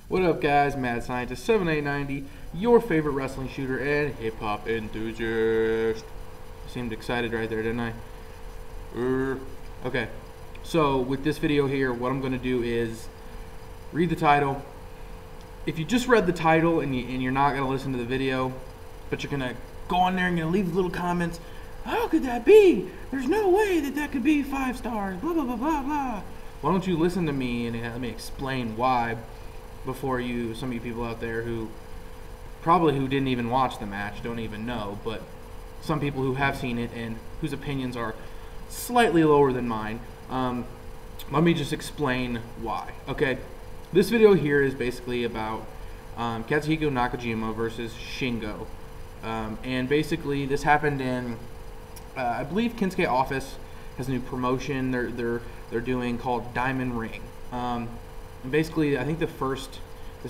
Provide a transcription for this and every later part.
What up, guys? Mad Scientist 7890, your favorite wrestling shooter and hip hop enthusiast. Seemed excited right there, didn't I? Okay, so with this video here, what I'm going to do is read the title. If you just read the title and you're not going to listen to the video, but you're going to go on there and you're going to leave little comments, how could that be? There's no way that could be 5 stars, blah, blah, blah, blah, blah. Why don't you listen to me and let me explain why before some of you people out there who didn't even watch the match, don't even know, but some people who have seen it and whose opinions are slightly lower than mine, let me just explain why. Okay, this video here is basically about Katsuhiko Nakajima versus Shingo, and basically this happened in I believe Kensuke Office has a new promotion they're doing called Diamond Ring. And basically, I think this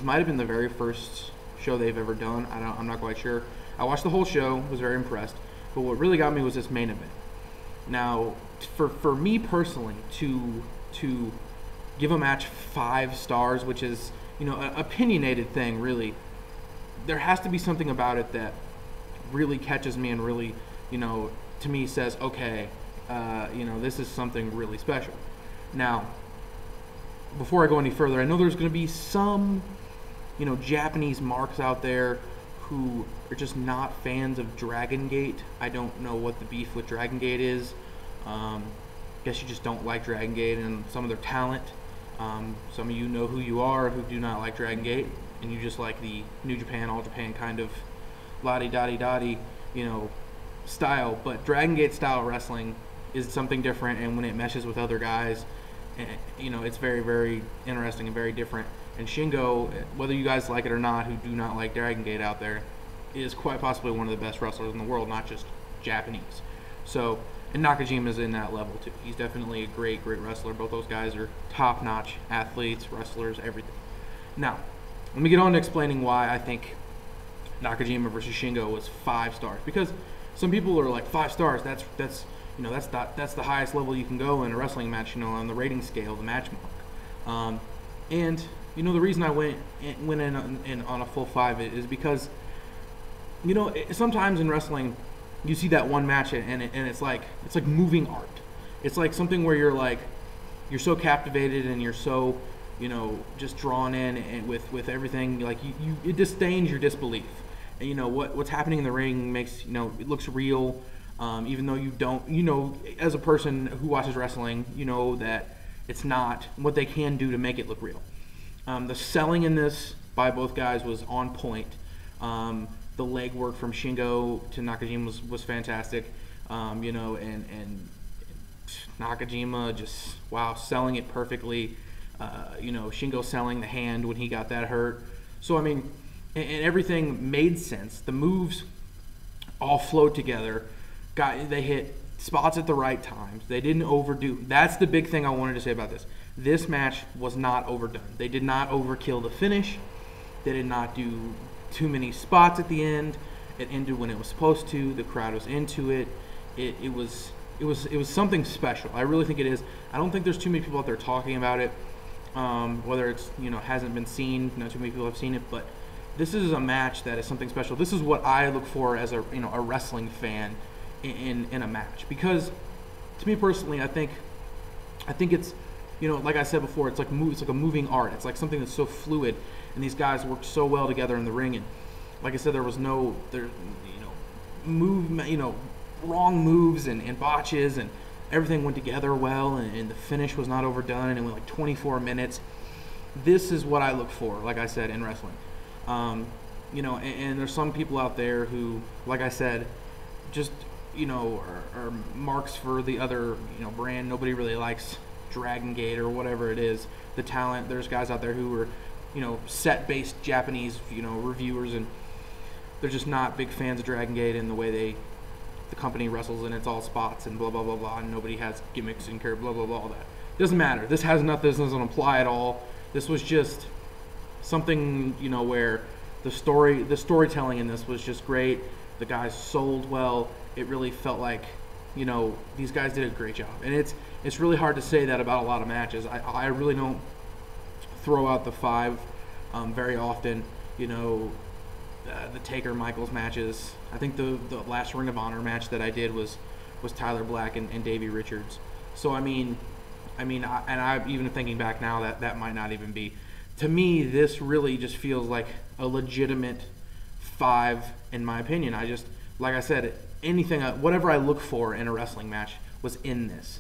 might have been the very first show they've ever done. I'm not quite sure. I watched the whole show, was very impressed. But what really got me was this main event. Now, for me personally, to give a match 5 stars, which is, an opinionated thing, really, there has to be something about it that really catches me and really, to me says, okay, this is something really special. Now, before I go any further, I know there's going to be some, Japanese marks out there who are just not fans of Dragon Gate. I don't know what the beef with Dragon Gate is. Guess you just don't like Dragon Gate and some of their talent. Some of you know who you are who do not like Dragon Gate, and you just like the New Japan, All Japan kind of la-di-da-di-da-di, style. But Dragon Gate style wrestling is something different, and when it meshes with other guys, it's very, very interesting and very different. And Shingo, whether you guys like it or not, who do not like Dragon Gate out there, is quite possibly one of the best wrestlers in the world, not just Japanese. So, and Nakajima's in that level too. He's definitely a great, great wrestler. Both those guys are top-notch athletes, wrestlers, everything. Now, let me get on to explaining why I think Nakajima versus Shingo was 5 stars. Because some people are like, 5 stars, that's the highest level you can go in a wrestling match, on the rating scale, the match mark. And the reason I went in on a full 5 is because sometimes in wrestling you see that one match and it's like moving art. It's like something where you're so captivated and you're so just drawn in and with everything, like it disdains your disbelief. And what's happening in the ring makes it looks real. Even though you don't, as a person who watches wrestling, that it's not what they can do to make it look real. The selling in this by both guys was on point. The leg work from Shingo to Nakajima was fantastic. And Nakajima just, wow, selling it perfectly. Shingo selling the hand when he got that hurt. So, and everything made sense. The moves all flowed together. They hit spots at the right times. They didn't overdo. That's the big thing I wanted to say about this. This match was not overdone. They did not overkill the finish. They did not do too many spots at the end. It ended when it was supposed to. The crowd was into it. It was something special. I really think it is. I don't think there's too many people out there talking about it. Whether it's hasn't been seen. Not too many people have seen it, but this is a match that is something special. This is what I look for as a wrestling fan in a match, because to me personally, I think it's like I said before, it's like a moving art. It's like something that's so fluid, and these guys worked so well together in the ring. And like I said, there was no wrong moves and botches, and everything went together well, and the finish was not overdone, and it went like 24 minutes. This is what I look for, like I said, in wrestling. And there's some people out there who, like I said, just are marks for the other brand. Nobody really likes Dragon Gate or whatever it is. The talent, there's guys out there who are set-based Japanese reviewers, and they're just not big fans of Dragon Gate and the way the company wrestles, and it's all spots and blah blah blah blah, and nobody has gimmicks and care blah blah blah, all that doesn't matter. This doesn't apply at all. This was just something where the storytelling in this was just great. The guys sold well. It really felt like these guys did a great job, and it's really hard to say that about a lot of matches. I really don't throw out the 5 very often. You know, the Taker Michaels matches. I think the last Ring of Honor match that I did was Tyler Black and Davey Richards. So I mean, I'm even thinking back now that might not even be. To me, this really just feels like a legitimate 5 in my opinion. I just, like I said, whatever I look for in a wrestling match was in this.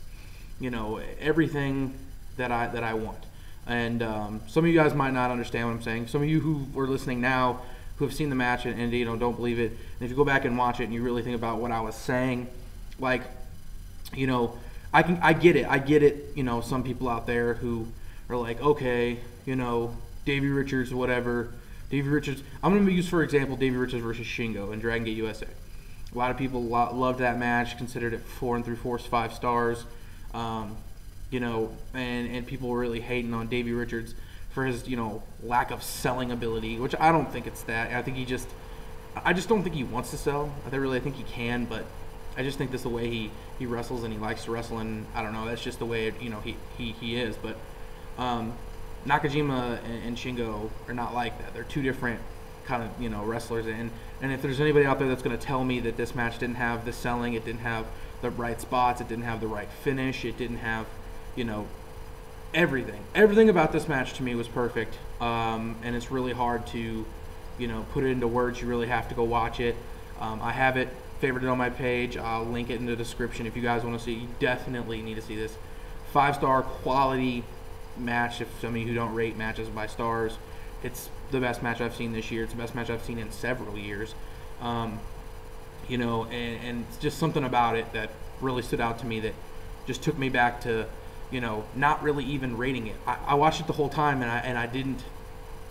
You know, everything that I want. And some of you guys might not understand what I'm saying. Some of you who are listening now, who have seen the match and you know, don't believe it, and if you go back and watch it and you really think about what I was saying, like, you know, I get it. You know, some people out there who are like, okay, you know, Davey Richards, whatever. Davey Richards, I'm going to use, for example, Davey Richards versus Shingo in Dragon Gate USA. A lot of people loved that match, considered it 4 3/4, 5 stars. You know, and people were really hating on Davey Richards for his, you know, lack of selling ability, which I don't think it's that. I just don't think he wants to sell. I think he can, but I just think that's the way he wrestles, and he likes to wrestle, and I don't know, that's just the way, you know, he is. But Nakajima and Shingo are not like that. They're two different kind of, you know, wrestlers, and if there's anybody out there that's going to tell me that this match didn't have the selling, it didn't have the right spots, it didn't have the right finish, it didn't have, you know, everything about this match to me was perfect, and it's really hard to, you know, put it into words. You really have to go watch it. I have it favorited on my page. I'll link it in the description if you guys want to see. You definitely need to see this 5-star quality match. If some of you who don't rate matches by stars, it's the best match I've seen this year. It's the best match I've seen in several years. You know, and it's just something about it that really stood out to me, that just took me back to, you know, not really even rating it. I watched it the whole time, and I didn't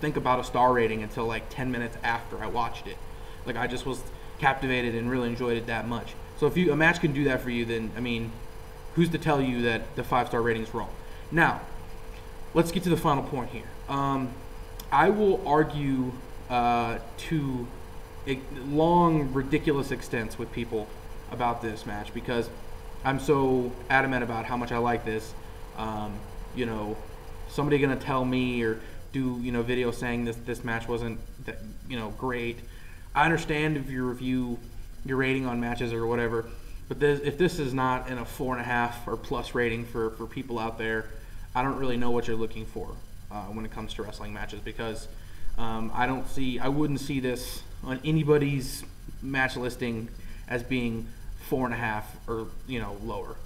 think about a star rating until like 10 minutes after I watched it. Like, I just was captivated and really enjoyed it that much. So if a match can do that for you, then, I mean, who's to tell you that the 5-star rating is wrong? Now, let's get to the final point here. I will argue to long, ridiculous extents with people about this match, because I'm so adamant about how much I like this. You know, somebody gonna tell me or do, you know, video saying this match wasn't that, you know, great. I understand if you review your rating on matches or whatever, but if this is not in a 4.5 or plus rating for people out there, I don't really know what you're looking for when it comes to wrestling matches, because I wouldn't see this on anybody's match listing as being 4.5 or, you know, lower,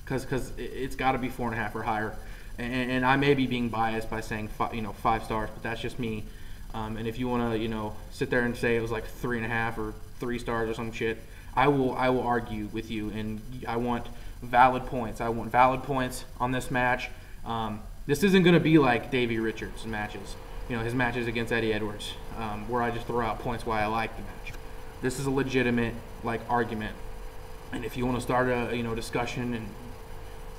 because it's got to be 4.5 or higher. And I may be being biased by saying 5 stars, but that's just me. And if you want to, you know, sit there and say it was like 3.5 or 3 stars or some shit, I will argue with you, and I want valid points. I want valid points on this match. This isn't going to be like Davey Richards' matches, you know, his matches against Eddie Edwards, where I just throw out points why I like the match. This is a legitimate, like, argument. And if you want to start a, you know, discussion and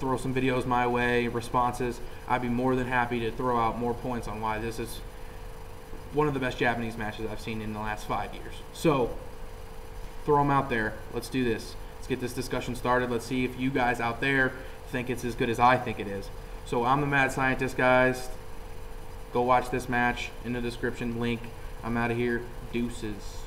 throw some videos my way, responses, I'd be more than happy to throw out more points on why this is one of the best Japanese matches I've seen in the last 5 years. So, throw them out there. Let's do this. Let's get this discussion started. Let's see if you guys out there think it's as good as I think it is. So, I'm the Mad Scientist, guys. Go watch this match in the description link. I'm out of here. Deuces.